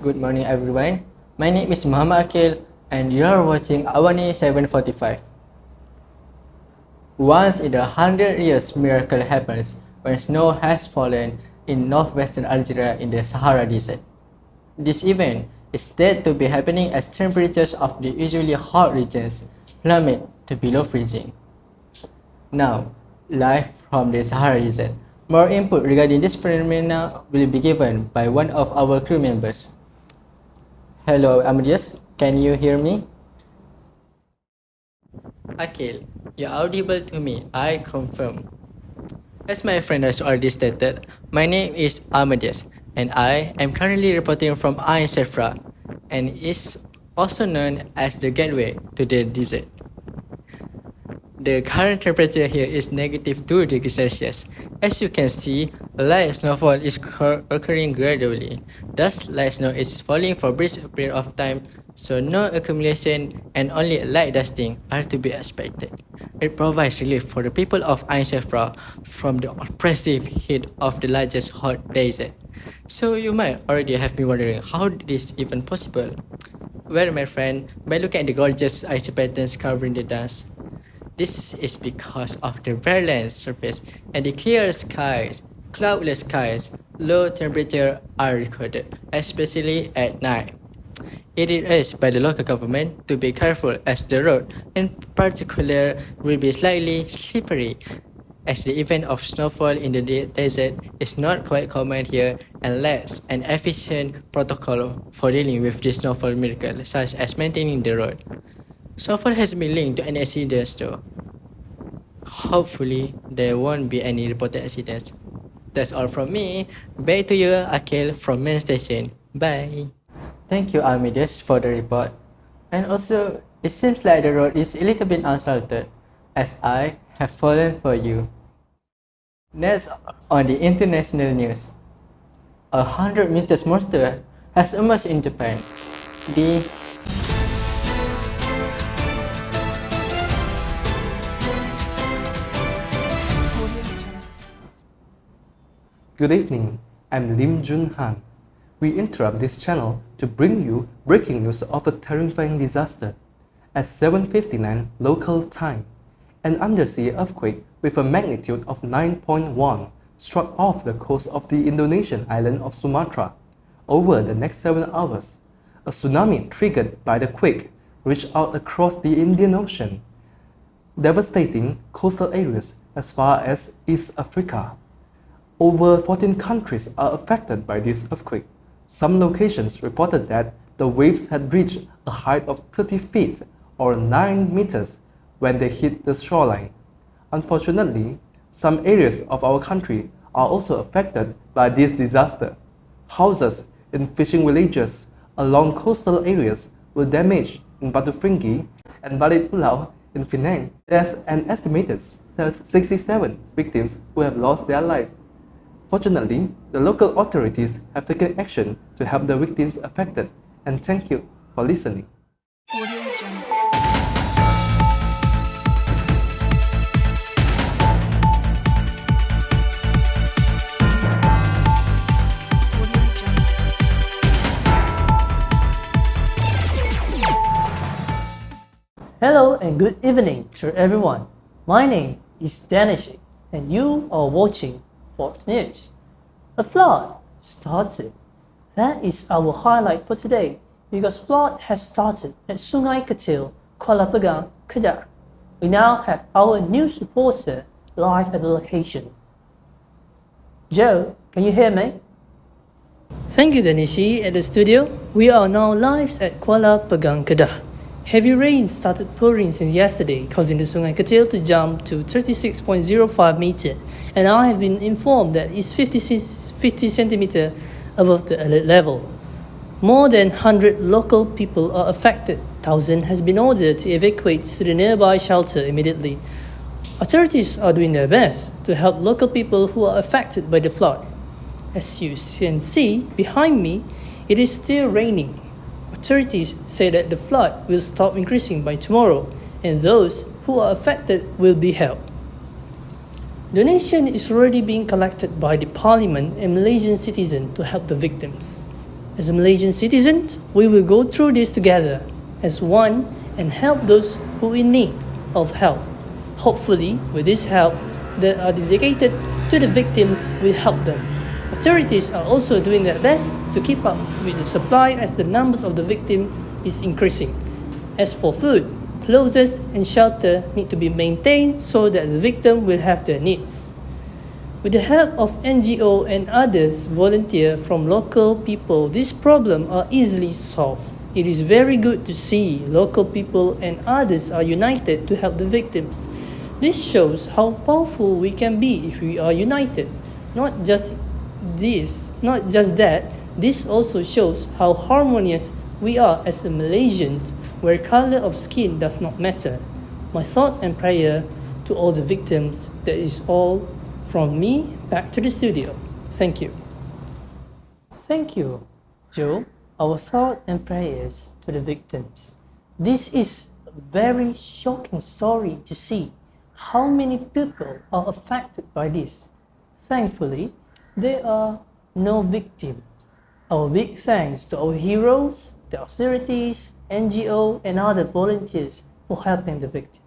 good morning everyone. My name is Muhammad Akil and you are watching Awani 745. Once in a 100 years miracle happens when snow has fallen in northwestern Algeria in the Sahara Desert. This event is said to be happening as temperatures of the usually hot regions plummet to below freezing. Now, live from the Sahara Desert. More input regarding this phenomena will be given by one of our crew members. Hello, Amadeus, can you hear me? Akil, you're audible to me, I confirm. As my friend has already stated, my name is Amadeus and I am currently reporting from Ain Sefra and is also known as the gateway to the desert. The current temperature here is -2 degrees Celsius. As you can see, light snowfall is occurring gradually. Thus, light snow is falling for a brief period of time, so no accumulation and only light dusting are to be expected. It provides relief for the people of Ain Sefra from the oppressive heat of the largest hot desert. So you might already have been wondering how this is even possible. Well, my friend, by looking at the gorgeous icy patterns covering the dust, this is because of the very land surface and the clear skies, cloudless skies, low temperature are recorded, especially at night. It is urged by the local government to be careful as the road, in particular, will be slightly slippery as the event of snowfall in the desert is not quite common here and lacks an efficient protocol for dealing with this snowfall miracle, such as maintaining the road. Snowfall has been linked to any accidents though. Hopefully, there won't be any reported accidents. That's all from me. Back to you, Akil from main station. Bye. Thank you, Amadeus, for the report. And also, it seems like the road is a little bit unsalted, as I have fallen for you. Next, on the international news, a 100 meters monster has emerged in Japan. The Good evening, I'm Lim Jun Han. We interrupt this channel to bring you breaking news of a terrifying disaster. At 7:59 local time, an undersea earthquake with a magnitude of 9.1 struck off the coast of the Indonesian island of Sumatra. Over the next 7 hours, a tsunami triggered by the quake reached out across the Indian Ocean, devastating coastal areas as far as East Africa. Over 14 countries are affected by this earthquake. Some locations reported that the waves had reached a height of 30 feet or 9 meters when they hit the shoreline. Unfortunately, some areas of our country are also affected by this disaster. Houses in fishing villages along coastal areas were damaged in Batu Fringhi and Balik Pulau in Penang. There's an estimated 67 victims who have lost their lives. Fortunately, the local authorities have taken action to help the victims affected, and thank you for listening. Hello and good evening to everyone. My name is Danishik and you are watching Fox News. A flood started. That is our highlight for today because flood has started at Sungai Kecil, Kuala Pegang, Kedah. We now have our news reporter live at the location. Joe, can you hear me? Thank you, Danishi. At the studio, we are now live at Kuala Pegang, Kedah. Heavy rain started pouring since yesterday, causing the Sungai Kecil to jump to 36.05 meters, and I have been informed that it's 50 centimeters above the alert level. More than 100 local people are affected. Thousands has been ordered to evacuate to the nearby shelter immediately. Authorities are doing their best to help local people who are affected by the flood. As you can see behind me, it is still raining. Authorities say that the flood will stop increasing by tomorrow and those who are affected will be helped. Donation is already being collected by the Parliament and Malaysian citizens to help the victims. As a Malaysian citizen, we will go through this together as one and help those who in need of help. Hopefully, with this help that are dedicated to the victims will help them. Authorities are also doing their best to keep up with the supply as the numbers of the victim is increasing. As for food, clothes and shelter need to be maintained so that the victim will have their needs. With the help of NGO and others volunteer from local people, this problem are easily solved. It is very good to see local people and others are united to help the victims. This shows how powerful we can be if we are united. Not just that, this also shows how harmonious we are as Malaysians, where color of skin does not matter. My thoughts and prayer to all the victims. That is all from me. Back to the studio. Thank you. Thank you, Joe. Our thought and prayers to the victims. This is a very shocking story to see how many people are affected by this. Thankfully, there are no victims. Our big thanks to our heroes, the authorities, NGO, and other volunteers for helping the victims.